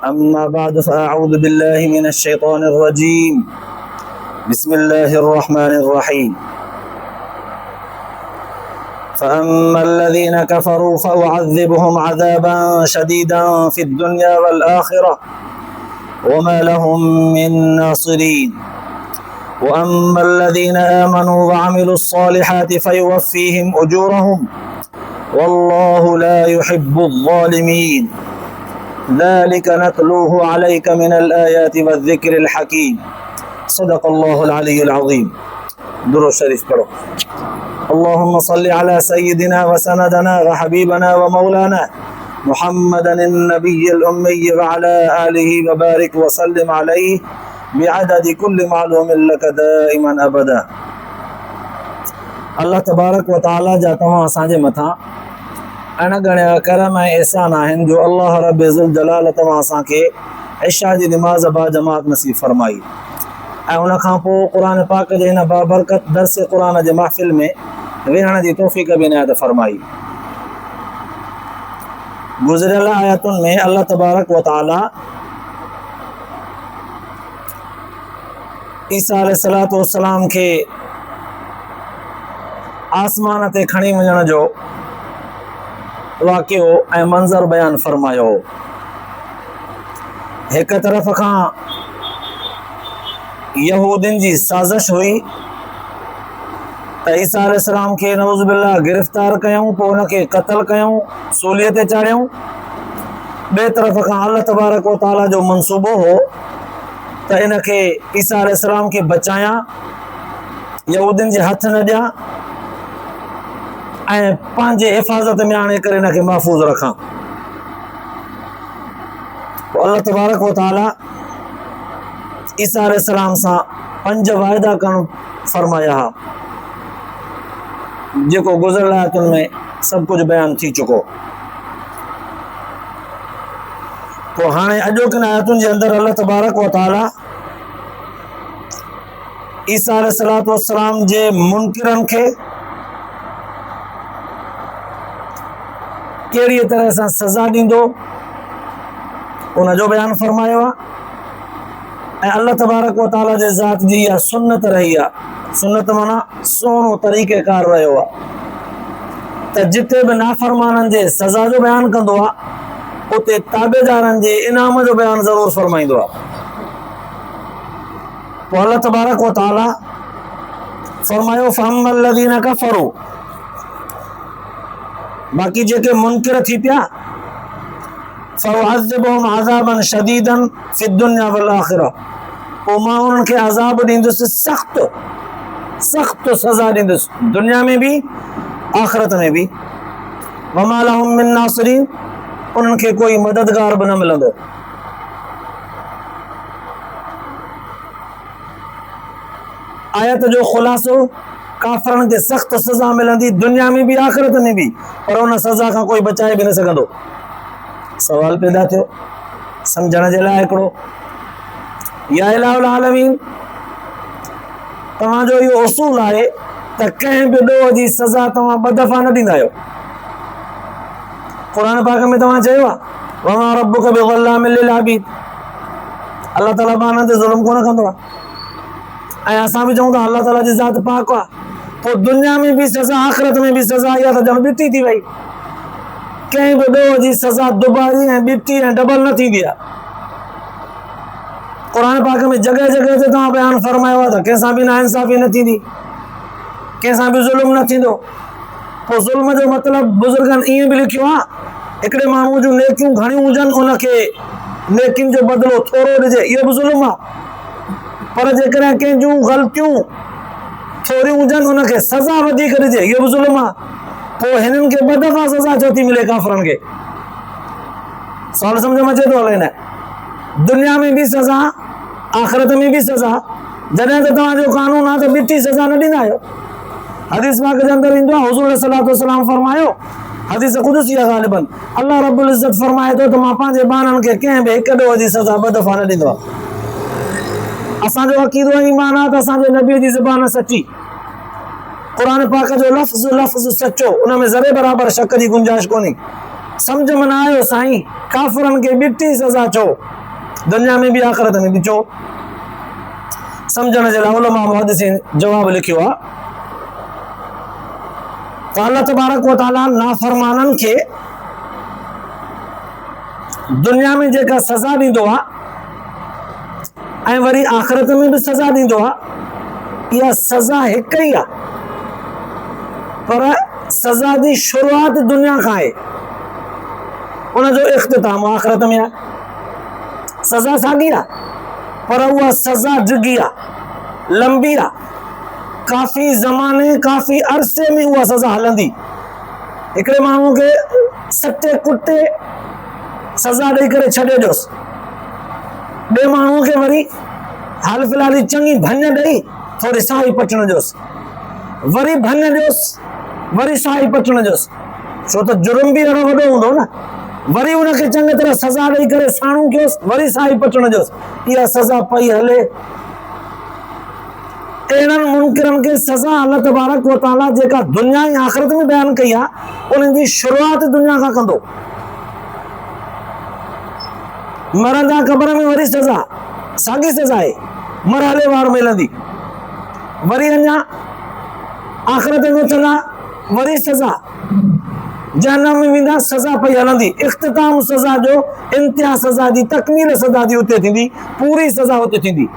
अम्मा बाद फ़अऊज़ु बिल्लाहि मिनश शैतानिर रजीम बिस्मिल्लाहिर रहमानिर रहीम फ़अम्मल्लज़ीना कफ़रू फ़उअज़्ज़िबुहुम अज़ाबन शदीदन फ़िद्दुन्या वल आख़िरह वमा लहुम मिन नासिरीन वअम्मल्लज़ीना आमनू वअमिलुस्सालिहाति फ़युवफ़्फ़ीहिम उजूरहुम वल्लाहु ला युहिब्बुज़्ज़ालिमीन ज़ालिका नत्लूहु अलैका मिनल आयाति वज़्ज़िक्रिल हकीम सदक़ल्लाहुल अलियुल अज़ीम। दुरूद शरीफ पढ़ो। अल्लाहुम्मा सल्लि अला सय्यिदिना व सनदना व हबीबना व मौलाना मुहम्मदिन नबिय्यिल उम्मी व अला आलिहि व बारिक व सल्लिम अलैहि बिअददि कुल्लि मालूमिन लक दाइमन अबदा। अल्लाह तबारक व तआला जा तव्हां असांजे मथां अणगणिया करम ऐं एहसान आहिनि जो अल्लाह रब ज़ुल जलाल तव्हां असांखे इशा जी निमाज़ बा जमात नसीब फरमाई ऐं उन खां पोइ क़ुरान पाक जे हिन बाबरकत दर्स क़ुरान जे महफ़िल में वेहण जी तौफ़ीक़ बि इनायत फरमाई। गुज़िरियल आयतुनि में अल्लाह तबारक व तआला ईसा अलैहिस्सलातु वस्सलाम खे आसमान ते खणी वञण जो वाक़ियो ऐं मंज़र बयान फरमायो। हिक तरफ़ खां यहूदिन जी साज़िश हुई त ईसा अलैहिस्सलाम खे नऊज़ बिल्लाह गिरफ़्तार कयूं, पोइ उनखे क़त्ल कयूं, सूलीअ ते चाढ़ियूं। ॿिए तरफ़ खां अल्लाह तबारक व तआला जो मंसूबो हो त इनखे ईसा अलैहिस्सलाम खे बचायां, यहूदिन जे हथ न ॾियां ऐं पंहिंजे हिफ़ाज़त में आणे करे इनखे महफ़ूज़ रखां। अल्लाह तबारक व तआला ईसा अलैहिस्सलाम सां 5 वाइदा करण फरमाया हा, जेको गुज़िरियल आयतुनि में सभु कुझु बयान थी चुको। पोइ हाणे अॼोकिन आयतुनि जे अंदरि अल्लाह तबारक व तआला ईसा अलैहिस्सलातु वस्सलाम जे मुनकिरनि खे कहिड़ीअ तरह सां सज़ा ॾींदो उनजो बयान फरमायो आहे। ऐं अल्लाह तबारक व तआला जे ज़ात जी इहा सुन्नत रही आहे, सुन्नत माना सुहिणो तरीक़ेकार रहियो आहे त जिते बि नाफ़रमाननि जे सज़ा जो बयान कंदो आहे उते ताबेदारनि जे इनाम जो बयान ज़रूरु फरमाईंदो आहे। पोइ अल्लाह तबारक व तआला फरमायो फ़अम्मल्लज़ीना कफ़रू, बाक़ी जेके मुनकिर थी पिया, फ़उअज़्ज़िबुहुम अज़ाबन शदीदन फ़िद्दुन्या वल आख़िरह, पोइ मां उन्हनि खे अज़ाब ॾींदुसि, सख़्त सज़ा ॾींदुसि, दुनिया में बि आख़िरत में बि। वमा लहुम मिन नासिरीन, उन्हनि खे कोई मददगार बि न मिलंदो। आयत जो ख़ुलासो, काफ़रनि खे सख़्त सज़ा मिलंदी दुनिया में बि आख़िरत में बि, पर उन सज़ा खां कोई बचाए बि न सघंदो। सवाल पैदा थियो सम्झण जे लाइ हिकिड़ो, या इलाहुल आलमीन, तव्हांजो इहो उसूल आहे त कंहिं बि ॾोह जी सज़ा तव्हां 2 दफ़ा न ॾींदा आहियो। क़ुरान पाक में तव्हां चयो आहे वमा रब्बुका बिज़ल्लामिल लिल आबीद, अल्लाह ताला माण्हुनि ते ज़ुल्म कोन कंदो आहे। ऐं असां बि चऊं था अल्लाह ताला जी ज़ात पाक आहे। पोइ दुनिया में बि सज़ा, आख़िरत में बि सज़ा, इहा त ॼण ॿिटी थी वई। कंहिं बि ॾोह जी सज़ा दुबारी ऐं ॿिटी ऐं डबल न थींदी आहे। क़ुरान पाक में जॻह जॻह ते तव्हां बयान फरमायो आहे त कंहिंसां बि नाइंसाफ़ी न थींदी, कंहिंसां बि ज़ुल्म न थींदो। पोइ ज़ुल्म जो मतिलबु बुज़ुर्गनि ईअं बि लिखियो आहे, हिकिड़े माण्हू जूं नेकियूं घणियूं हुजनि, उनखे नेकियुनि जो बदिलो थोरो ॾिजे, इहो बि ज़ुल्म आहे। पर जेकॾहिं कंहिं जूं ग़लतियूं थोरियूं हुजनि, उनखे सज़ा वधीक ॾिजे, इहो बि ज़ुल्म आहे। पोइ हिननि खे 2 दफ़ा सज़ा छो थी मिले काफ़रनि खे? सवाल सम्झ में अचे थो हले न? दुनिया में बि सज़ा, आख़िरत में बि सज़ा। जॾहिं त तव्हांजो कानून आहे त ॿिटी सज़ा न ॾींदा आहियो। हदीस पाक जे अंदरि ईंदो आहे, हुज़ूर सल्लल्लाहु अलैहि वसल्लम फरमायो, हदीस क़ुदसी आहे ग़ालिबन, अल्लाह रब्बुल इज़्ज़त फरमाए थो त मां पंहिंजे बाननि खे कंहिं बि हिकु ॾोह जी सज़ा 2 दफ़ा न ॾींदो आहे। असांजो अक़ीदो ऐं ईमान आहे त असांजे नबी जी ज़बान सची, क़ुरान पाक जो लफ़्ज़ सचो, उन में ज़रे बराबर शक जी गुंजाइश कोन्हे। सम्झ में न आयो साईं, काफ़िरनि खे ॿिटी सज़ा चओ, दुनिया में बि आख़िरत में बि चओ। सम्झण जे लाइ उलमा मुहद्दिसीन जवाब लिखियो आहे त अल्लाह तबारक व तआला नाफ़रमाननि खे दुनिया में जेका सज़ा ॾींदो आहे ऐं वरी आख़िरत में बि सज़ा ॾींदो आहे, इहा सज़ा हिक ई आहे, पर सज़ा जी शुरूआत दुनिया खां आहे, उनजो इख़्तिताम आख़िरत में आहे। सज़ा साॻी आहे, पर उहा सज़ा डिघी आहे, लंबी आहे, काफ़ी ज़माने काफ़ी अरसे में उहा सज़ा हलंदी। हिकिड़े माण्हू खे सटे कुटे सज़ा ॾेई करे छॾे ॾियोसि, ॿिए माण्हू खे वरी हाल फ़िलहाल ई चङी भञ ॾेई थोरी साई पचण ॾियोसि, वरी भञ ॾियोसि, वरी साई पचण ॾियोसि, छो त जुर्म बि अहिड़ो वॾो हूंदो न। वरी उनखे चङी तरह सज़ा ॾेई करे साणू कयोसि, वरी साई पचण ॾियोसि, इहा सज़ा पई हले। अहिड़नि मुनकिरनि खे सज़ा अल्लाह तबारक व तआला जेका दुनिया ऐं आख़िरत में बयानु कई आहे, उन्हनि जी शुरूआत दुनिया खां कंदो। मरंदा क़ब्र में वरी सज़ा, साॻी सज़ा आहे, मरहलेवार मिलंदी, वरी अञा आख़िरत में उथंदा, वरी सज़ा, जहन्नम में वेंदा, सज़ा पई हलंदी। इख़्तिताम सज़ा जो, इंतिहा सज़ा जी, तकमील सज़ा जी हुते थींदी, पूरी सज़ा हुते थींदी।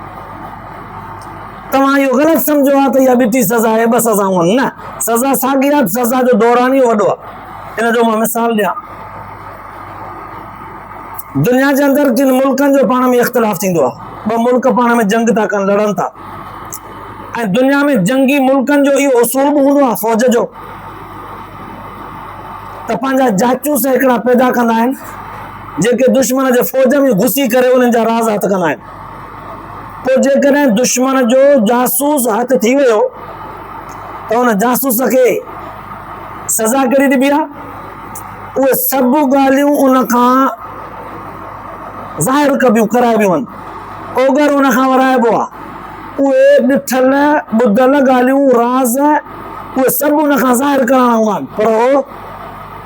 तव्हां इहो ग़लति सम्झो आहे त इहा ॿिटी सज़ा आहे, ॿ सज़ाऊं आहिनि, न, सज़ा साॻी आहे, सज़ा जो दौरान ई वॾो आहे। इन जो मां मिसाल ॾियां, दुनिया जे अंदरि किन मुल्कनि जो पाण में इख़्तिलाफ़ थींदो आहे, ॿ मुल्क पाण में जंग था कनि, लड़नि था, ऐं दुनिया में जंगी मुल्कनि जो इहो उसूल बि हूंदो आहे फ़ौज जो त पंहिंजा जाचूस हिकिड़ा पैदा कंदा आहिनि, जेके दुश्मन जे फ़ौज में घुसी करे उन्हनि जा राज़ हथ कंदा आहिनि। पोइ जेकॾहिं दुश्मन जो जासूस हथ थी वियो त उन जासूस खे सज़ा कहिड़ी ॾिबी आहे, उहे सभु ॻाल्हियूं उन खां ज़ाहिर कबियूं, कराइबियूं आहिनि, ओगर उन खां वराइबो आहे। उहे ॾिठल ॿुधल ॻाल्हियूं, राज़, उहे सभु उन खां ज़ाहिर करणा हूंदा आहिनि, पर उहो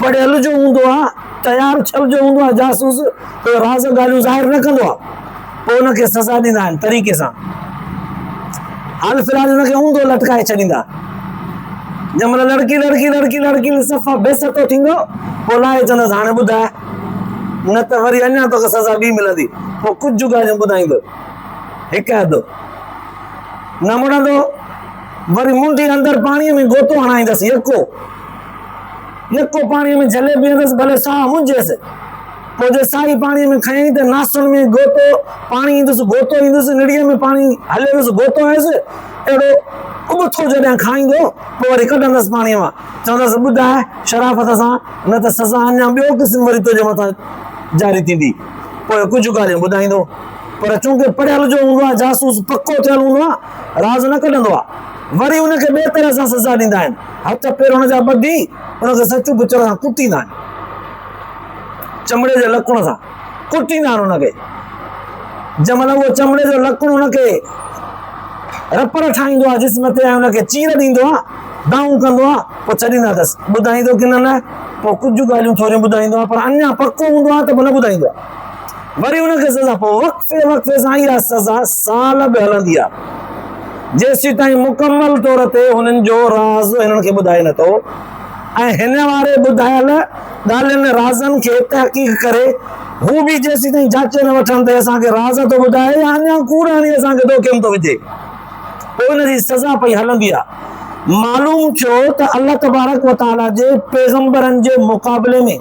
पढ़ियल जो हूंदो आहे, तयारु थियल जो हूंदो आहे जासूस, त राज़ ॻाल्हियूं ज़ाहिर न कंदो आहे, पोइ उनखे सज़ा ॾींदा आहिनि तरीक़े सां। हाल फ़िलहाल उनखे ऊंधो लटकाए छॾींदा, जंहिं महिल लड़की लड़की लड़की लड़की सफ़ा बेसतो थींदो, पोइ लाहे चवंदसि हाणे ॿुधाए, न त वरी अञा तोखे सज़ा ॿी मिलंदी। पोइ कुझु ॻाल्हियूं ॿुधाईंदो, हिकु अधु न मुड़ंदो, वरी मुंडी अंदरि पाणीअ में गोतो हणाईंदसि, यको पाणीअ में झले बीहंदसि, भले साह मुंझेसि, पोइ जे साई पाणीअ में खयईं त नासुनि में गोतो पाणी ईंदुसि, गोतो ईंदुसि, निड़ीअ में पाणी हलेसि, गोतो आयुसि, अहिड़ो उबथो जॾहिं खाईंदो, पोइ वरी कढंदसि पाणीअ मां, चवंदसि ॿुधाए शराफ़त सां, न त सज़ा अञा ॿियो क़िस्म वरी तुंहिंजे मथां जारी थींदी। पोइ कुझु ॻाल्हियूं ॿुधाईंदो, पर चूंकि पढ़ियल जो हूंदो आहे, जासूस पको थियल हूंदो आहे, राज़ न कढंदो आहे, वरी उनखे ॿिए तरह सां सज़ा ॾींदा आहिनि, हथ पेर हुनजा ॿधी उनखे सचु बुचड़ सां कुटींदा आहिनि, चमड़े जे लकुण सां कुटींदा आहिनि उनखे। जंहिं महिल उहो चमड़े जो लकुण उनखे रपड़ ठाहींदो आहे जिस्म ते, ऐं उनखे चीर ॾींदो आहे, दाऊं कंदो आहे, पोइ छॾींदा अथसि, ॿुधाईंदो की न, पोइ कुझु ॻाल्हियूं थोरियूं ॿुधाईंदो आहे, पर अञा पको हूंदो आहे त पोइ न ॿुधाईंदो आहे, वरी उनखे सज़ा, पोइ वक़्फ़े वक़्फ़े सां इहा सज़ा साल बि हलंदी आहे, जेसीं ताईं मुकमल तौर ते हुननि जो राज़ हिननि खे ॿुधाए नथो। ऐं हिन वारे ॿुधायल ॻाल्हियुनि राज़नि खे तहक़ीक़ करे हू बि जेसीं ताईं जाचे न वठनि त असांखे राज़ थो ॿुधाए या अञा कूड़ हणी असांखे धोखे में थो विझे, पोइ हुनजी सज़ा पई हलंदी आहे। मालूम थियो त अल्लाह तबारक व तआला जे पैगंबरनि जे मुक़ाबले में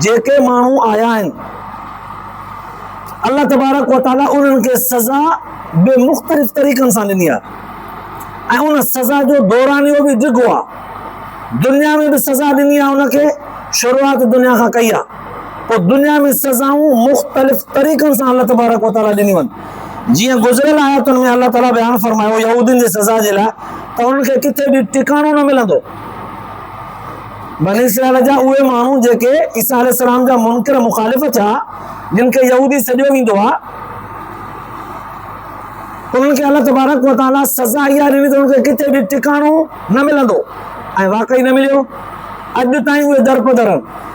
जेके माण्हू आया आहिनि, अल्लाह तबारक व तआला उन्हनि खे सज़ा बे मुख़्तलिफ़ तरीक़नि सां ॾिनी आहे, ऐं उन सज़ा जो दौरानियो बि डिघो आहे। दुनिया में भी सज़ा ॾिनी आहे उनखे, शुरूआत दुनिया खां कई आहे, पोइ दुनिया में सज़ाऊं मुख़्तलिफ़ तरीक़नि सां अल्लाह तबारक व तआला ॾिनियूं आहिनि। जीअं गुज़िरियल आयतुनि में अल्लाह ताला बयानु फरमायो यहूदियुनि जी सज़ा जे लाइ त उनखे किथे बि टिकाणो न मिलंदो। बनी इस्राइल जा उहे माण्हू जेके ईसा अलैहिस्सलाम जा मुनकिर मुखालिफ़ थिया, जिन खे यहूदी सॾियो वेंदो आहे, उन्हनि खे अल्लाह तबारक व तआला सज़ा इहा ॾिनी त उनखे किथे बि टिकाणो न मिलंदो, ऐं वाक़ई न मिलियो। अॼु ताईं उहे दर पदर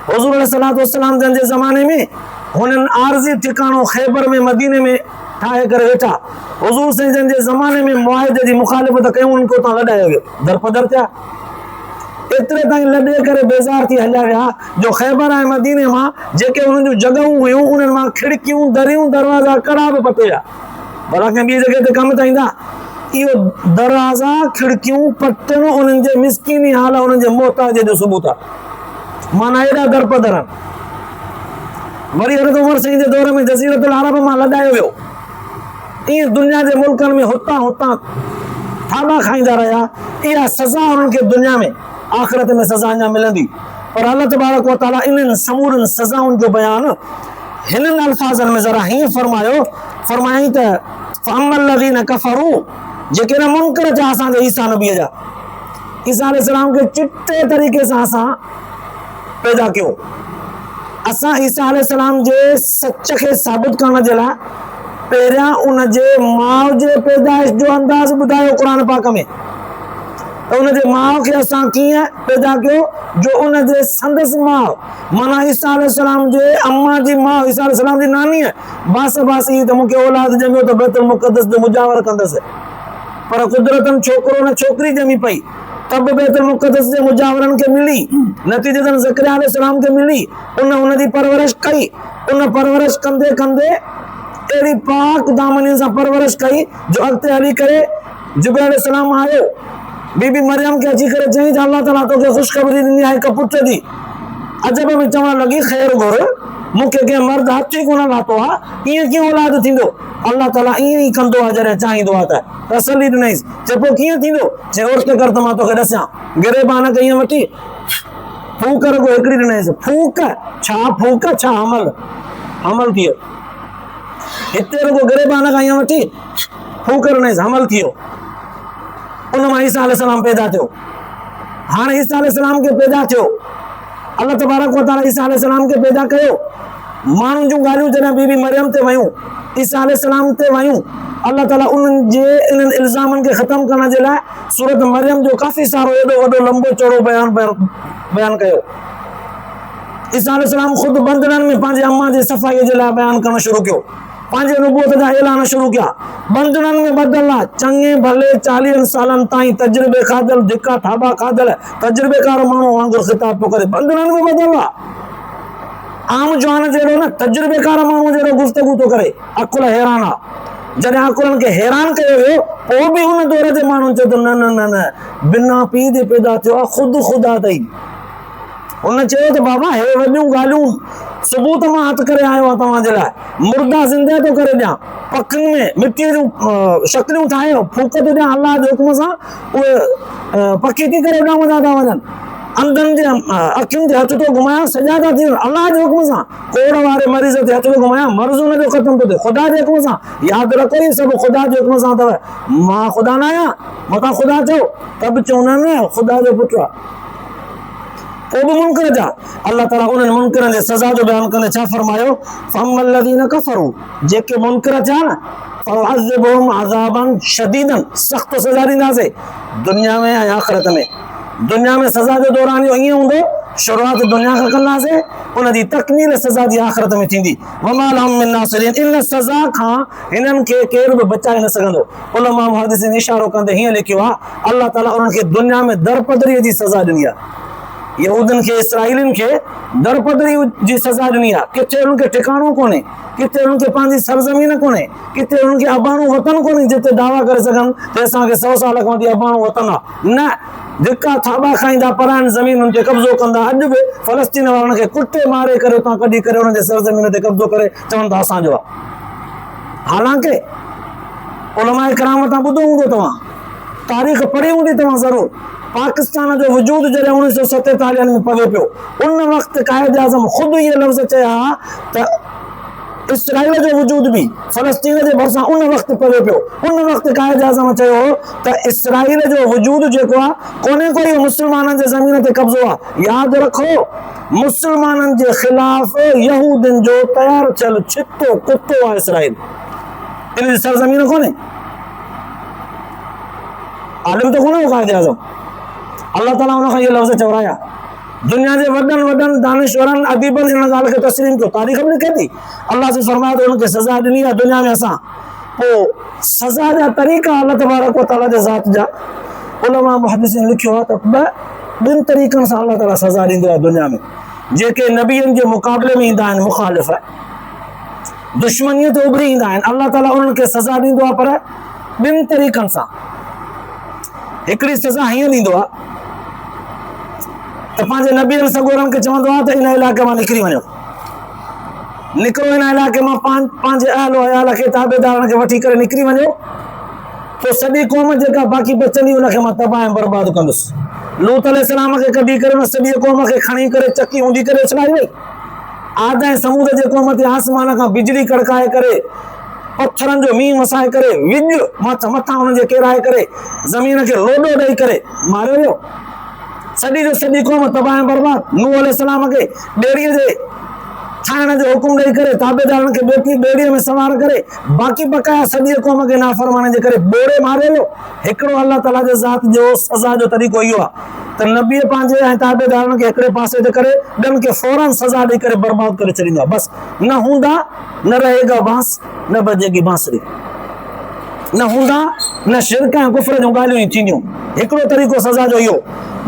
हुज़ूर अलैहिस्सलातु वस्सलाम जन जे ज़माने में हुननि आरज़ी ठिकाणो ख़ैबर में मदीने में ठाहे करे वेठा। हुज़ूर साईं जन जे ज़माने में मुआहिदे जी मुखालिफ़त कयूं, उनखे उतां लॾायो वियो, दर पदर थिया। एतिरे ताईं लॾे करे बेज़ार थी हलिया विया जो ख़ैबर ऐं मदीने मां जेके उन्हनि जूं जॻहियूं हुयूं उन्हनि मां खिड़कियूं दरियूं दरवाज़ा कड़ा बि पटे विया। भला कंहिं ॿी जॻह ते कमु त ईंदा। इहो दरवाज़ा खिड़कियूं पटण उन्हनि जे मिसकीनी हाल, उन्हनि जे मोहताज जो सबूत आहे। माना एॾा दर पदर आहिनि। वरी हज़रत उमर साईं जे दौर में जज़ीरतुल अरब मां लॾायो वियो। ईअं दुनिया जे मुल्कनि में हुतां हुतां थाॿा खाईंदा रहिया। इहा सज़ा उन्हनि खे दुनिया में आख़िरत में सज़ा अञा मिलंदी। पर अल्लाह तबारक व तआला इन्हनि समूरनि सज़ाउनि जो बयानु हिननि अल्फाज़नि में ज़रा हीअं फरमायईं त फ़अम्मल लज़ीन कफ़रू, जेके न मुनकर थिया असांजे ईसा नबीअ जा, ईसा अलैहिस्सलाम खे चिटे तरीक़े सां असां पैदा कयो। असां ईसा अलैहिस्सलाम जे सच खे साबित करण जे लाइ पहिरियां उन जे माउ जे पैदाइश जो अंदाज़ ॿुधायो क़ुर पाक में। त उन जे माउ खे असां कीअं पैदा कयो जो उन जे संदसि माउ माना ईसा अलैहिस्सलाम जे अम्मा जी माउ ईसा अलैहिस्सलाम जी नानी बास बासी त मूंखे औलाद ॼमियो त बैतुल मुक़द्दस जो मुजावर कंदसि। पर कुदरतन छोकिरो न छोकिरी ॼमी पई, तब बैतुल मुक़द्दस जे मुजावरनि खे मिली, नतीजतन ज़करिया अलैहिस्सलाम खे मिली। उन जी परवरिश कई। उन परवरिश कंदे कंदे अहिड़ी पाक दामनी सां परवरिश कई जो अॻिते हली करे जिब्राइल अलैहिस्सलाम आयो, बीबी मरियम खे अची करे चई त अल्लाह ताला तोखे ख़ुशख़बरी ॾिनी आहे हिकु पुट जी। अजब में चवण लॻी ख़ैर घुर, मूंखे कंहिं मर्द हथ ई कोन लाथो आहे, ईअं कीअं औलाद थींदो? अल्लाह ताला ईअं ई कंदो आहे जॾहिं चाहींदो आहे। त तसली ॾिनईसि, चए पोइ कीअं थींदो? चए उर्त कर त मां तोखे ॾसां। गिरेबान खे ईअं वठी फूक रुॻो हिकिड़ी ॾिनईसि। फूक छा हमल थी वियो। हिते रुॻो गिरेबान खां ईअं वठी फूक ॾिनईसि, हमल थी वियो। उन मां ईसा अलैहिस्सलाम पैदा थियो। हाणे ईसा अलैहिस्सलाम खे पैदा थियो, अल्लाह तबारक व तआला ईसा अलैहिस्सलाम खे पैदा कयो। माण्हुनि जूं ॻाल्हियूं जॾहिं बीबी मरियम ते वयूं, ईसा अलैहिस्सलाम ते वयूं, अल्लाह ताला उन्हनि जे इन्हनि इल्ज़ामनि खे ख़तमु करण जे लाइ सूरत मरियम जो काफ़ी सारो एॾो वॾो लंबो चौड़ो बयानु कयो। ईसा अलैहिस्सलाम ख़ुदि बंदरनि में पंहिंजे अम्मा जी सफ़ाईअ जे लाइ बयानु करणु शुरू कयो, पंहिंजे नबूअत जा ऐलान शुरू कया। बंदरनि में ॿधल आहे, चङे भले 40 सालनि ताईं तजुर्बे खाधल, धिका थाबा खाधल तजुर्बेकार माण्हू वांगुरु ख़िताब पियो करे। बंदरनि में ॿधल आहे, आम जवान जहिड़ो न, तजुर्बेकार माण्हू जहिड़ो गुफ़्तगू थो करे। अकुल हैरान आहे। जॾहिं अकुलनि खे हैरान कयो वियो, पोइ बि हुन दौर जे माण्हुनि चयो त न न न न बिना पीउ जे पैदा थियो आहे, ख़ुदि ख़ुदा अथई। हुन चयो त बाबा हे वॾियूं ॻाल्हियूं सबूत मां हथ करे आयो आहे तव्हांजे लाइ। मुर्दा ज़िंदा थो करे ॾियां, पखियुनि में मिटीअ जूं शक्लियूं ठाहे फूक थो ॾियां अल्लाह जे हुकुम सां, उहे पखी थी करे उॾामंदा था वञनि। अंधनि जे अखियुनि ते हथ थो घुमायां, सॼा था थी वञनि अल्लाह जे हुकुम सां। कोड़ वारे मरीज़ ते हथ थो घुमायां, मर्ज़ हुनजो ख़तमु थो थिए ख़ुदा जे हुकुम सां। यादि रखो इहे सभु ख़ुदा जे हुकुम सां अथव। मां ख़ुदा न आहियां, मथां ख़ुदा चओ त बि चवंदा न ख़ुदा जो पुटु आहे। पोइ बि मुनकर जा अल्लाह ताला उन्हनि मुनकरनि जे सज़ा जो बयानु कंदे छा फरमायो? फ़अम्मल लज़ीन कफ़रू, जेके मुनकर थिया न, फ़अज़िबहुम अज़ाबन शदीदन, सख़्त सज़ा ॾींदासीं दुनिया में ऐं आख़िरत में। दुनिया में सज़ा जो दौरान इहो ईअं हूंदो, शुरूआत दुनिया खां कंदासीं, उन जी तकमील सज़ा जी आख़िरत में थींदी। वमा लहुम मिन नासिरीन, इन सज़ा खां हिननि खे केरु बि बचाए न सघंदो। उलमा मुहद्दिसीन इशारो कंदे हीअं लिखियो आहे, अल्लाह ताला उन्हनि खे दुनिया में दरपदरीअ जी सज़ा ॾिनी आहे। यहूदनि खे, इसराइलियुनि खे दरपदरी जी सज़ा ॾिनी आहे। किथे उन्हनि खे ठिकाणो कोन्हे, किथे उन्हनि खे पंहिंजी सरज़मीन कोन्हे, किथे उन्हनि खे अबाणो वतन कोन्हे जिते दावा करे सघनि त असांखे 100 साल खां वठी अबाणो वतन आहे। न, धिका थाबा खाईंदा, पराइनि ज़मीनुनि ते कब्ज़ो कंदा। अॼु बि फ़लस्तीन वारनि खे कुटे मारे करे उतां कढी करे उन्हनि जे सरज़मीन ते कब्ज़ो करे चवनि था असांजो आहे। हालांकि उलमा किराम तां ॿुधो हूंदो, तव्हां तारीख़ पढ़ी हूंदी तव्हां ज़रूरु। पाकिस्तान जो वजूद जॾहिं 1947 में पवे पियो, उन वक़्तु कायद आज़म ख़ुदि इहे लफ़्ज़ चया त इसराइल जो वजूद बि फ़लस्तीन जे भरिसां उन वक़्तु पवे पियो। उन वक़्तु कायद आज़म चयो त इसराइल जो वजूद जेको आहे कोन्हे कोई मुस्लमाननि जे ज़मीन ते कब्ज़ो आहे। यादि रखो, मुस्लमाननि जे ख़िलाफ़ यहूदियुनि जो तयारु थियल छितो कुतो आहे इसराइल। इन जी सरज़मीन कोन्हे, आलिम त कोन्हे कायद आज़म। अल्लाह ताला हुन खां इहे लफ़्ज़ चवराया। दुनिया जे वॾनि वॾनि दानिश्वरनि अदीबनि इन ॻाल्हि खे तस्लीम कयो, तारीख़ में लिखे थी। अल्लाह से फरमायो त उनखे सज़ा ॾिनी आहे दुनिया में असां। पोइ सज़ा जा तरीक़ा अल्लाह तबारक व तआला जे ज़ात जा उलमा मुहद्दिसीन लिखियो आहे त ॿिनि तरीक़नि सां अल्लाह ताला सज़ा ॾींदो आहे दुनिया में। जेके नबियनि जे मुक़ाबले में ईंदा आहिनि, मुख़ालिफ़ दुश्मनीअ ते उभरी ईंदा आहिनि, अल्लाह ताला उन्हनि खे सज़ा ॾींदो आहे, पर ॿिनि तरीक़नि सां। हिकिड़ी सज़ा हीअं ॾींदो आहे त पंहिंजे नबियनि सॻोरनि खे चवंदो आहे त इन इलाइक़े मां निकिरी वञो, निकिरो इन इलाइक़े मां, पंहिंजे अहल अयाल खे ताबेदारनि खे वठी करे निकिरी वञो। पोइ सॼी क़ौम जेका बाक़ी बचंदी उनखे मां तबाह ऐं बर्बाद कंदुसि। लूत अलैहिस्सलाम खे कढी करे उन सॼी क़ौम खे खणी करे चकी हूंदी करे उछलाई वई। आद ऐं समूद जे क़ौम ते आसमान खां बिजली कड़काए करे, पत्थरनि जो मींहुं वसाए करे, विझ मथां हुननि जे किराए करे, ज़मीन खे लोॾो ॾेई करे मारियो वियो। सॼी जो सॼी क़ौम तबाह ऐं बर्बाद। नूह अलैहिस्सलाम खे ॿेड़ीअ जे ठाहिण जो हुकुम ॾेई करे ताबेदारनि खे ॿेड़ीअ में सवार करे बाक़ी बकाया सॼी क़ौम खे नाफ़रमानी जे करे ॿोड़े मारियो वियो। हिकिड़ो अल्लाह ताला जे ज़ात जो सज़ा जो तरीक़ो इहो आहे त नबी पंहिंजे ऐं ताबेदारनि खे हिकिड़े पासे ते करे ॿियनि खे फौरन सज़ा ॾेई करे बर्बाद करे छॾींदो आहे। बसि न हूंदा न रहेगा बांस न बजेगी बांसुरी, न हूंदा न शिरक ऐं कुफ्र जूं ॻाल्हियूं ई थींदियूं। हिकिड़ो तरीक़ो सज़ा जो इहो।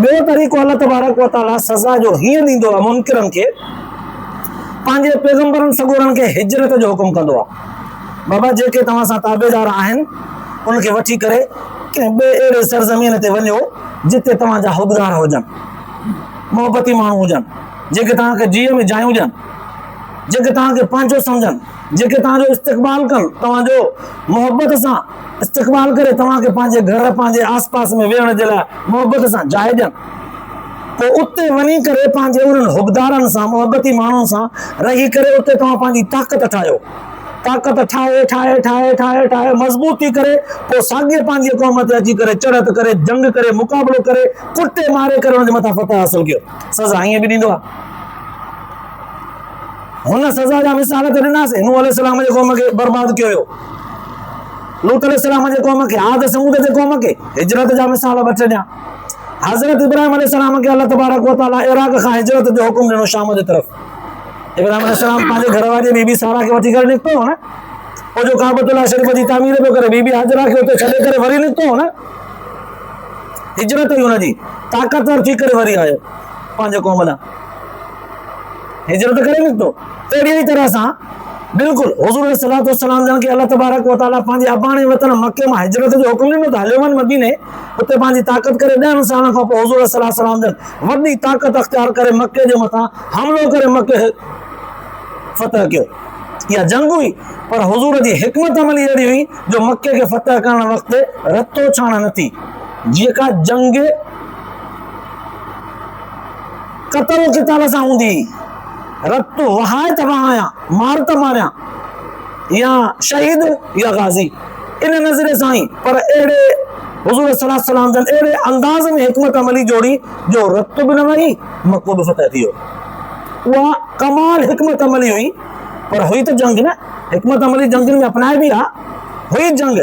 ॿियो तरीक़ो अल्लाह तबारक व तआला सज़ा जो हीअं ॾींदो आहे मुनकिरनि खे, पंहिंजे पैगंबरनि सॻोरनि खे हिजरत जो हुकुम कंदो आहे। बाबा जेके तव्हां सां ताबेदार आहिनि उनखे वठी करे कंहिं ॿिए अहिड़े सरज़मीन ते वञो जिते तव्हांजा हुबदार हुजनि, मोहबती माण्हू हुजनि, जेके तव्हांखे जीअ में जायूं ॾियनि, जेके तव्हांखे पंहिंजो सम्झनि, जेके तव्हांजो इस्तक़बाल कनि, तव्हांजो मोहबत सां इस्तक़बाल करे तव्हांखे पंहिंजे घर पंहिंजे आस पास में वेहण जे लाइ मोहबत सां जाइ ॾियनि। पोइ उते वञी करे पंहिंजे उन्हनि हुबदारनि सां, मोहबती माण्हुनि सां रही करे उते तव्हां पंहिंजी ताक़त ठाहियो। ताक़त ठाहे ठाहे ठाहे ठाहे ठाहे मज़बूत थी करे पोइ साॻिए पंहिंजी क़ौम ते अची करे चढ़त करे, जंग करे, मुक़ाबलो करे, कुटे मारे करे हुनजे मथां फतह हासिल कयो। सज़ा हीअं बि ॾींदो आहे। हुन सज़ा जा मिसाल त ॾिनासीं। नूह अलैहिस्सलाम जे क़ौम खे बर्बाद कयो वियो, लूत अलैहिस्सलाम जे क़ौम खे, आद समूद जे क़ौम खे हिजरत जा मिसाल ॿ टे ॾियां। हज़रत इब्राहिम अलैहिस्सलाम खे अल्लाह तबारक व तआला इराक खां हिजरत जो हुकुम ॾिनो शाम जे तरफ़। इब्राहिम अलैहिस्सलाम पंहिंजे घरवारी बीबी सारा खे वठी करे निकितो हो न, पोइ जो काबतुल्लाह शरीफ़ जी तामीर पियो करे बीबी हाजरा खे उते छॾे करे वरी निकितो हो न, हिजरत हुई हुनजी, ताक़तवर थी करे वरी आयो पंहिंजे क़ौम ॾांहुं, हिजरत करे निकितो। अहिड़ी तरह सां बिल्कुलु हुज़ूर सल्लल्लाहु अलैहि वसल्लम जन खे अल्लाह तबारक व तआला पंहिंजे अबाणे वतन मके मां हिजरत जो हुकुम ॾिनो त हलियो वञ मदीने, उते पंहिंजी ताक़त करे 10 सालनि खां पोइ हुज़ूर सल्लल्लाहु अलैहि वसल्लम जन वॾी ताक़त अख़्तियार करे मके जे मथां हमिलो करे मके फतह कयो। इहा जंग हुई, पर हुज़ूर जी हिकमत अमली अहिड़ी हुई जो मके खे फतह करण वक़्तु रतो छाण न थी। जेका जंग क़तल क़िताल सां हूंदी, रत वहाए त वहाया, मार त मारिया, या शहीद या गाज़ी, इन नज़रे सां ई। पर अहिड़े हुज़ूर सल्लल्लाहु अलैहि वसल्लम जन अहिड़े अंदाज़ में हिकमत अमली जोड़ी जो रत बि न वई, मको बि फतह थी वियो। उहा कमाल हिकमत अमली हुई, पर हुई त जंग न। हिकमत अमली जंगुनि में अपनाए बि आहे, हुई जंग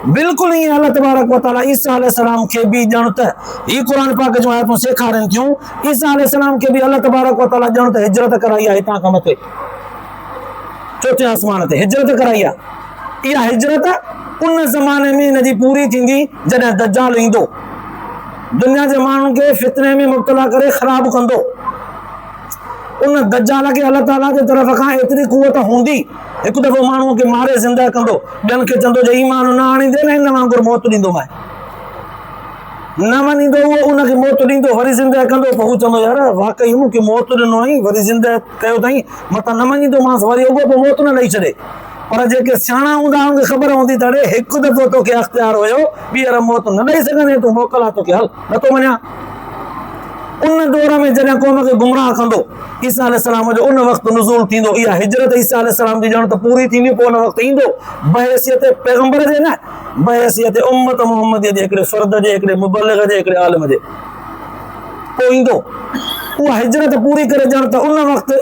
बिल्कुलु ईअं। अल्लाह तबारक व तआला ईसा अलैहिस्सलाम खे बि ॼण त ही क़ुरान पाक जूं आयतूं सेखारनि थियूं, ईसा अलैहिस्सलाम खे बि अल्लाह तबारक व तआला ॼण त हिजरत कराई आहे हितां खां मथे चोथे आसमान ते हिजरत कराई आहे। इहा हिजरत उन ज़माने में हिन जी पूरी थींदी जॾहिं दज्जाल ईंदो, दुनिया जे माण्हुनि खे फितने में मुब्तला करे ख़राब कंदो। उन दज्जाल खे अल्लाह ताला जे तरफ़ खां एतिरी कुवत हूंदी, हिकु दफ़ो माण्हूअ खे मारे ज़िंदा कंदो, ॿियनि खे चवंदो जे ईमान न आणींदे न हिन वांगुरु मौत ॾींदो मां, न मञींदो उहो उनखे मौत ॾींदो, वरी ज़िंदा कंदो। पोइ हू चवंदो यार वाक़ई मूंखे मौत ॾिनो आई, वरी ज़िंदा कयो अथई, मतां न मञींदोमांसि, वरी उहो पोइ मौत न ॾेई छॾे। पर जेके सियाणा हूंदा उनखे ख़बर हूंदी त अड़े हिकु दफ़ो तोखे अख़्तियार हुयो, ॿीहर मौत न ॾेई सघंदे, तूं मोकल आहे, तोखे हल नथो मञा। उन दौर में जॾहिं क़ौम खे गुमराह कंदो, ईसा अलैहिस्सलाम जो उन वक़्तु नुज़ूल थींदो। इहा हिजरत ईसा अलैहिस्सलाम जी ॼण त पूरी थींदी, पोइ उन वक़्तु ईंदो बहैसियत पैगंबर जे न, बहैसियत उम्मत मुहम्मदीअ जे, हिकिड़े फ़र्द जे, हिकिड़े मुबल्लिग़ जे, हिकिड़े आलिम जे, पोइ ईंदो। उहा हिजरत पूरी करे ॼण त उन वक़्तु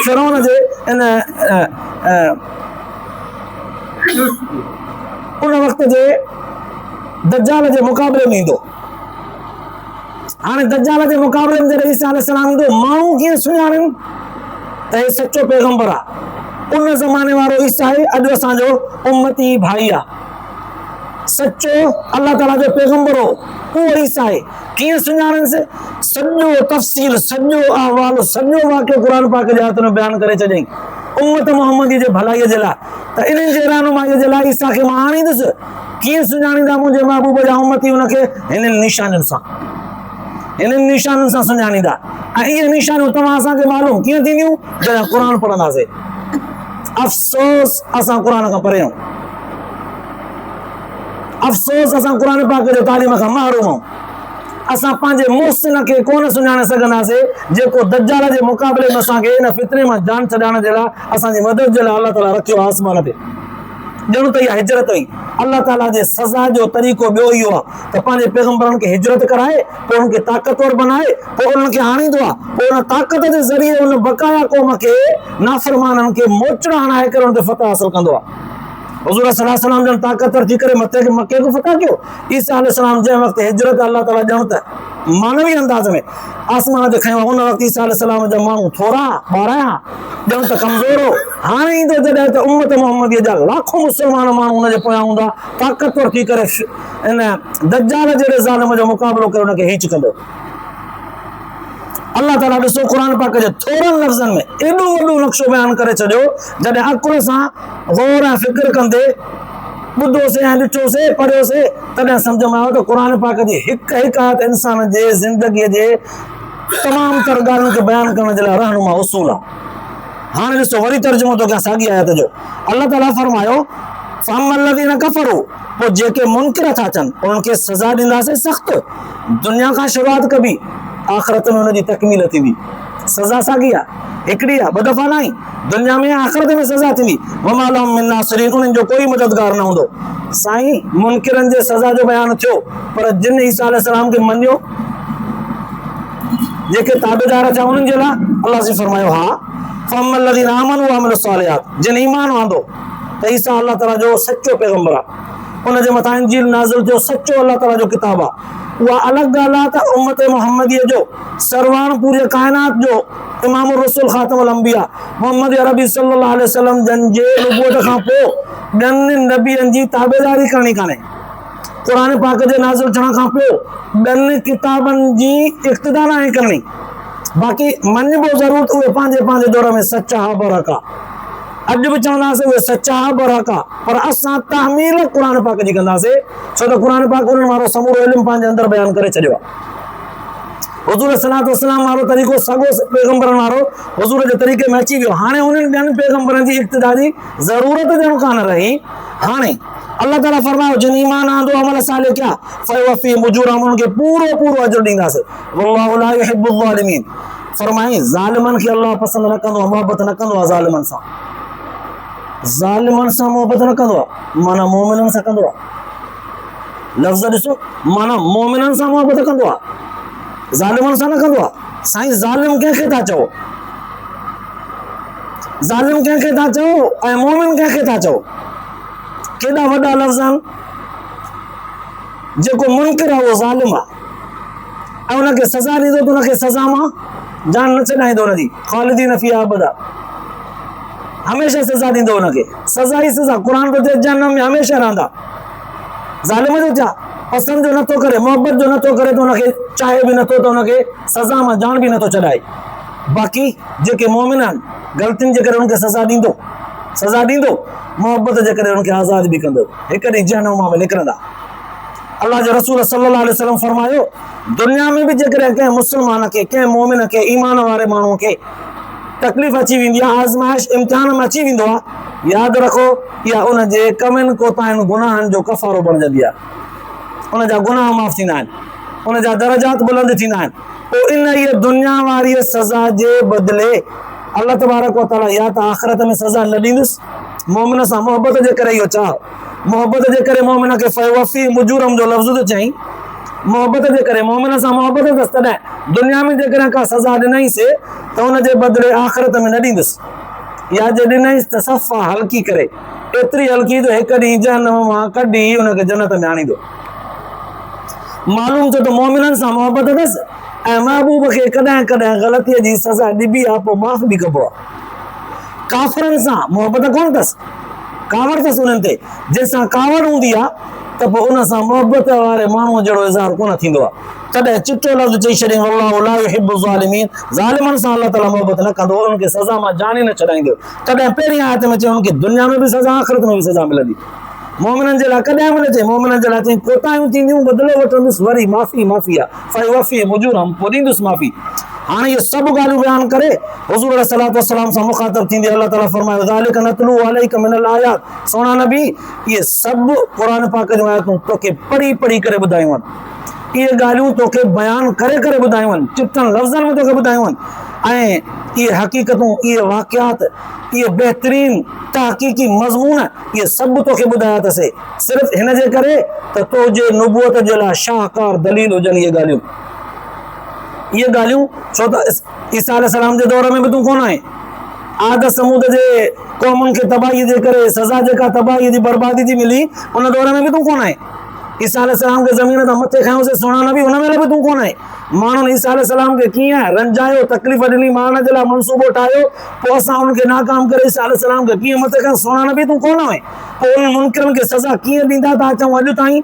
फ़िरौन जे उन वक़्त जे दज्जाल जे मुक़ाबले में ईंदो। हाणे दज्जाल जे मुक़ाबले में जॾहिं ईसा अलैहिस्सलाम ईंदो माण्हू कीअं सुञाणनि त हे सचो पैगंबर आहे। उन ज़माने वारो ईसा आहे, अॼु असांजो उम्मती भाई आहे, सचो अल्लाह ताला जो पैगंबर हो, उहो ईसा आहे। कीअं सुञाणनिसि? सॼो तफ़सील, सॼो अहवाल, सॼो वाक़ियो क़ुर पाक जे हथ में बयानु करे छॾियईं उम्मत मुहम्मदी जे भलाईअ जे लाइ। त इन्हनि जे रहनुमाईअ जे लाइ ईसा खे मां आणींदुसि। कीअं सुञाणींदा मुंहिंजे महबूब जा उम्मती हुनखे? हिननि निशानियुनि सां, हिननि निशानियुनि सां सुञाणींदा। ऐं इहे निशानियूं तव्हां असांखे मालूम कीअं थींदियूं? जॾहिं क़ुर पढ़ंदासीं। अफ़सोस असां क़ुर खां परे आहियूं, अफ़सोस असां क़ुर पाक जो तालीम खां महरूम आहियूं। असां पंहिंजे मुहसिन खे कोन सुञाणे सघंदासीं जेको दज्जाल जे मुक़ाबले में असांखे इन फितरे मां जान छॾाइण जे लाइ असांजी मदद जे लाइ अल्लाह ताला रखियो आहे आसमान ते। ॼण त इहा हिजरत हुई। अल्लाह ताला जे सज़ा जो तरीक़ो ॿियो इहो आहे त पंहिंजे पैगंबरनि खे हिजरत कराए, पोइ उनखे ताक़तवर बनाए, पोइ उन्हनि खे आणींदो आहे, पोइ उन ताक़त जे ज़रिए उन बक़ाया क़ौम खे, नाफ़रमाननि खे मोचड़ हणाए करे उन ते फतह हासिल कंदो आहे। हुज़ूर सल्लल्लाहु अलैहि वसल्लम जन ताक़तवर थी करे मके को फतह कयो। ईसा अलैहिस्सलाम जंहिं वक़्तु हिजरत अल्लाह ताला ॼण त मानवी अंदाज़ में आसमान ते खयो, उन वक़्तु ईसा अलैहिस्सलाम जा माण्हू थोरा ॿारहं ॼण त कमज़ोर हो। हाणे ईंदो जॾहिं त उम्मत मुहम्मदीअ जा लाखों मुस्लमान माण्हू हुनजे पोयां हूंदा, ताक़तवर थी करे इन दज्जाल जहिड़े ज़ालिम जो मुक़ाबिलो करे हुनखे हीच कंदो। अल्लाह ताला ॾिसो क़ुर पाक जे थोरनि लफ़्ज़नि में एॾो वॾो नक्शो बयानु करे छॾियो, जॾहिं अकुल सां गौर ऐं फ़िक्र कंदे ॿुधोसीं ऐं ॾिठोसीं, पढ़ियोसीं, तॾहिं सम्झ में आयो त क़ुर पाक जी हिकु हिकु आयत इंसान जे ज़िंदगीअ जे तमामु तर ॻाल्हियुनि खे बयानु करण जे लाइ रहनुमा उसूल आहे। हाणे ॾिसो वरी तर्जुमो थो कयां साॻी आयत जो। अल्लाह ताला फरमायो फ़अम्मल्लज़ीन कफ़रू, पोइ जेके मुनकिर था अचनि उन्हनि खे सज़ा ॾींदासीं सख़्त। दुनिया खां शुरूआत कबी, आख़िरत में हुनजी तकमील थींदी। सज़ा साॻी आहे, हिकिड़ी आहे, ॿ दफ़ा न आई। दुनिया में आख़िरत में सज़ा थींदी। वमा लहुम मिन नासिरीन, उन्हनि जो कोई मददगार न हूंदो। साईं मुनकिरनि जे सज़ा जो बयानु थियो, पर जिन ईसा अलैहिस्सलाम खे मञियो, जेके ताबेदार थिया उन्हनि जे लाइ अल्लाह से फरमायो हा फ़अम्मल्लज़ीन आमनू व अमिलुस सालिहात, जिन ईमान आंदो त ईसा अल्लाह ताला जो सचो पैगंबर आहे, उन जे मथां इंजील नाज़िल थियो, सचो अल्लाह ताला जो किताब आहे। उहा अलॻि ॻाल्हि आहे त उम्मत मुहम्मदीअ जो सरवाण पूरे काइनात जो इमामुर रसूल ख़ातमुल अंबिया मोहम्मद अरबी सल्लल्लाहु अलैहि वसल्लम जन जे नबूवत खां पोइ ॿियनि नबीअनि जी ताबेदारी करणी कान्हे। क़ुर पाक जे नाज़िल थियण खां पोइ ॿियनि किताबनि जी इक़्तिदा न आहे करणी। बाक़ी मञिबो ज़रूर त उहे पंहिंजे पंहिंजे दौर में सचा हा बरहक आहे। अॼु बि चवंदासीं उहे सचा हा बरहक आहे, पर असां तहमील क़ुर पाक जी कंदासीं, छो त क़ुर पाक उन्हनि वारो समूरो इल्मु पंहिंजे अंदरि बयानु करे छॾियो आहे। हुज़ूर सल्लल्लाहु अलैहि वसल्लम वारो तरीक़ो साॻियो पैगंबरनि वारो हुज़ूर जे तरीक़े में अची वियो। हाणे उन्हनि ॿियनि पैगंबरनि जी इक़्तिदा जी ज़रूरत ॼण कान रही। हाणे अल्लाह ताला फरमायो जिन ईमान आंदो अमल सालिह कया फ़युवफ़्फ़ीहिम उजूरहुम, उन्हनि खे पूरो पूरो अजर ॾींदासीं। वल्लाहु ला युहिब्बुल ज़ालिमीन, फरमाई ज़ालिमनि खे अल्लाह पसंदि न कंदो आहे, मोहबत न कंदो आहे ज़ालिमनि सां। ज़ालिमनि सां मोहबत न कंदो आहे, माना मोमिननि सां कंदो आहे। लफ़्ज़ ॾिसो, माना मोमिननि सां मोहबत कंदो आहे, ज़ालिमनि सां न कंदो आहे। साईं ज़ालिम कंहिंखे था चओ? ज़ालिम कंहिंखे था चओ ऐं मोमिन कंहिंखे था चओ? केॾा वॾा लफ़्ज़ आहिनि। जेको मुनकिर आहे उहो ज़ालिम आहे ऐं उनखे सज़ा ॾींदो त उनखे सज़ा मां जान न छॾाईंदो, हुनजी ख़ालिदीन फ़ीहा अबदा, हमेशह सज़ा ॾींदो हुनखे। सज़ा ई सज़ा, क़ुर थो चए जहन्नम में हमेशह रहंदा। ज़ालिम जो छा? पसंदि जो नथो करे, मोहबत जो नथो करे, त हुनखे चाहे बि नथो त हुनखे सज़ा मां जान बि नथो छॾाए। बाक़ी जेके मोमिन आहिनि, ग़लतियुनि जे करे हुनखे सज़ा ॾींदो, मोहबत जे करे हुनखे आज़ाद बि कंदो, हिकु ॾींहुं जहन्नम मां निकिरंदा। अल्लाह जो रसूल सल्लल्लाहु अलैहि वसल्लम फरमायो दुनिया में बि जेकॾहिं कंहिं मुस्लमान खे, कंहिं मोमिन खे, ईमान वारे माण्हू खे तकलीफ़ अची वेंदी आहे, आज़माइश इम्तिहान में अची वेंदो आहे, यादि रखो इहा उनजे कमनि कोताहिनि गुनाहनि जो कफ़ारो बणिजंदी आहे। उनजा गुनाह माफ़ थींदा आहिनि, उनजा दरजात बुलंद थींदा आहिनि। पोइ इन इहा दुनिया वारी सज़ा जे बदिले अल्लाह तबारक व तआला या त आख़िरत में सज़ा न ॾींदुसि। मोमिन सां मोहबत जे करे इहो चाह, मोहबत जे करे मोमिन खे फ़युवफ़्फ़ीहिम उजूरहुम जो लफ़्ज़ त चई, मोहबत जे करे मोमिन सां मोहबत अथसि, तॾहिं दुनिया में जेकॾहिं का सज़ा ॾिनईसि त हुनजे बदिले आख़िरत में न ॾींदुसि, या जे ॾिनईसि त सफ़ा हल्की करे, एतिरी हल्की जो हिकु ॾींहुं जहन्नम मां कढी हुनखे जन्नत में आणींदो। मालूम थियो त मोमिननि सां मोहबत अथसि ऐं महबूब खे कॾहिं कॾहिं ग़लतीअ जी सज़ा ॾिबी आहे पोइ माफ़ बि कबो आहे। काफ़िरनि सां मोहबत कोन अथसि, कावड़ अथसि उन्हनि ते, जंहिंसां कावड़ हूंदी आहे त पोइ उन सां मोहबत वारे माण्हू जहिड़ो इज़हार कोन थींदो आहे। तॾहिं चिटो लफ़्ज़ चई छॾियईं वल्लाहु ला युहिब्बु ज़ालिमीन, ज़ालिमनि सां अल्लाह ताला मोहबत न कंदो, उन्हनि खे सज़ा मां जान ई न छॾाईंदो। तॾहिं पहिरीं आयत में चयो उनखे दुनिया में बि सज़ा आख़िरत में बि सज़ा मिलंदी। मोमिननि जे लाइ कॾहिं बि न चई, मोमिननि जे लाइ चई कोताहियूं थींदियूं बदिलो वठंदुसि वरी माफ़ी माफ़ी आहे फ़युवफ़ी उजूरहुम, पोइ ॾींदुसि माफ़ी। हाणे इहे सभु ॻाल्हियूं बयानु करे हुज़ूर अलैहिस्सलातु वस्सलाम सां मुख़ातब थींदी अल्लाह ताला फरमायो ज़ालिक नतलू अलैका मिनल आयात, सोना नबी इहे सभु क़ुर पाक जूं आयतूं तोखे पढ़ी पढ़ी करे ॿुधायूं आहिनि। इहे ॻाल्हियूं तोखे बयानु करे करे ॿुधायूं आहिनि, चिटनि लफ़्ज़नि में तोखे ॿुधायूं आहिनि। ऐं इहे हक़ीक़तूं, इहे वाक़ियात, इहे बहितरीन तहक़ीक़ी मज़मून, इहे सभु तोखे ॿुधाया अथसीं सिर्फ़ु हिन जे करे त तुंहिंजे नुबूअत जे लाइ शाहकार दलील हुजनि। इहे ॻाल्हियूं छो त ईसा अलैहिस्सलाम जे दौर में बि तूं कोन आहे। आद समूद जे क़ौमुनि खे तबाही जे करे सज़ा जेका तबाही जी बर्बादी जी मिली उन दौर में बि तूं कोन आहे। ईसा अलैहिस्सलाम खे ज़मीन तां मथे खयोंसीं सोना नबी, हुन महिल बि तूं कोन आहे। माण्हुनि ईसा अलैहिस्सलाम खे कीअं रंजायो, तकलीफ़ ॾिनी, मारण जे लाइ मनसूबो ठाहियो, पोइ असां उनखे नाकाम करे ईसा अलैहिस्सलाम खे कीअं मथे खयों, सोना नबी तूं कोन आहे। पोइ उन मुनकिरनि खे सज़ा कीअं ॾींदा था अचूं अॼु ताईं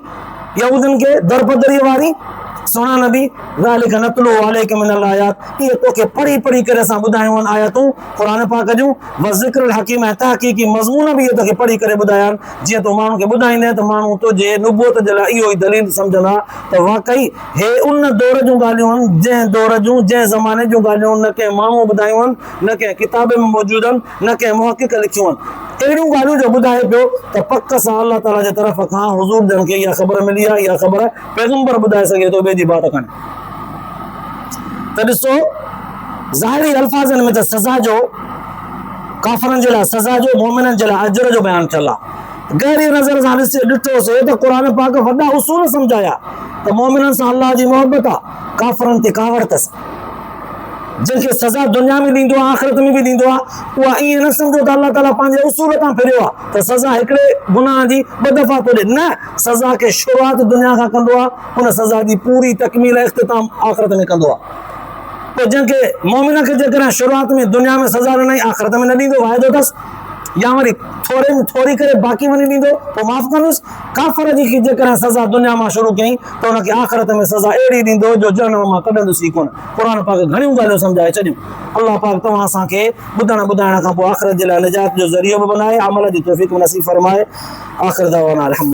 यहूदनि खे दरबदरीअ वारी। सोना नबी ज़ालिक नतलू अलैका मिनल आयात, इहे तोखे पढ़ी पढ़ी करे असां ॿुधायूं आहिनि आयतूं क़ुर पाक जूं, व ज़िक्रुल हकीम, ऐं तहक़ीक़ी मज़मून बि इहे तोखे पढ़ी करे ॿुधाया आहिनि जीअं तूं माण्हू खे ॿुधाईंदे त माण्हू तुंहिंजे नुबूअत जे लाइ इहो ई दलील सम्झंदा त वाक़ई हे उन दौर जूं ॻाल्हियूं आहिनि जंहिं दौर जूं, जंहिं ज़माने जूं ॻाल्हियूं न कंहिं माण्हू ॿुधायूं आहिनि, न कंहिं किताब में मौजूदु आहिनि, न कंहिं मुहक़िक़ लिखियूं आहिनि। अहिड़ियूं ॻाल्हियूं जो ॿुधाए पियो त पक सां अल्लाह ताला जे तरफ़ खां हुज़ूर जन खे इहा ख़बर मिली आहे, इहा ख़बर पैगंबर ॿुधाए सघे थो ॿिए जी बात कान्हे। त ॾिसो ज़ाहिरी अल्फाज़नि में त सज़ा जो, काफ़िरनि जे लाइ सज़ा जो, मोमिननि जे लाइ अजर जो बयानु थियल आहे। गहरी नज़र सां ॾिठोसीं त क़ुर पाक वॾा उसूल सम्झाया त मोमिननि सां अल्लाह जी मोहबत आहे, काफ़िरनि ते कावड़ अथसि, जंहिंखे सज़ा दुनिया में ॾींदो आहे आख़िरत में बि ॾींदो आहे। उहा ईअं न सम्झो त अल्लाह ताला पंहिंजे उसूल तां फिरियो आहे त सज़ा हिकिड़े गुनाह जी ॿ दफ़ा थो ॾे, न, सज़ा खे शुरूआत दुनिया खां कंदो आहे, उन सज़ा जी पूरी तकमील इख़्तिताम आख़िरत में कंदो आहे। पोइ जंहिंखे मोमिन खे जेकॾहिं शुरूआत में दुनिया में सज़ा ॾिनई आख़िरत में न ॾींदो, वाइदो अथसि, या वरी थोरे में थोरी करे बाक़ी वञी ॾींदो पोइ माफ़ कंदुसि। काफ़िर जी जेकॾहिं सज़ा दुनिया मां शुरू कयईं त हुनखे आख़िरत में सज़ा अहिड़ी ॾींदो जो जहन्नम मां कढंदुसि ई कोन। क़ुर पाक घणियूं ॻाल्हियूं सम्झाए चॾियूं। अल्लाह पाक तव्हां असांखे ॿुधण ॿुधाइण खां पोइ आख़िरत जे लाइ निजात जो ज़रियो बि बनाए, अमल जी तौफ़ीक़ नसीब फरमाए। आख़िर दावाना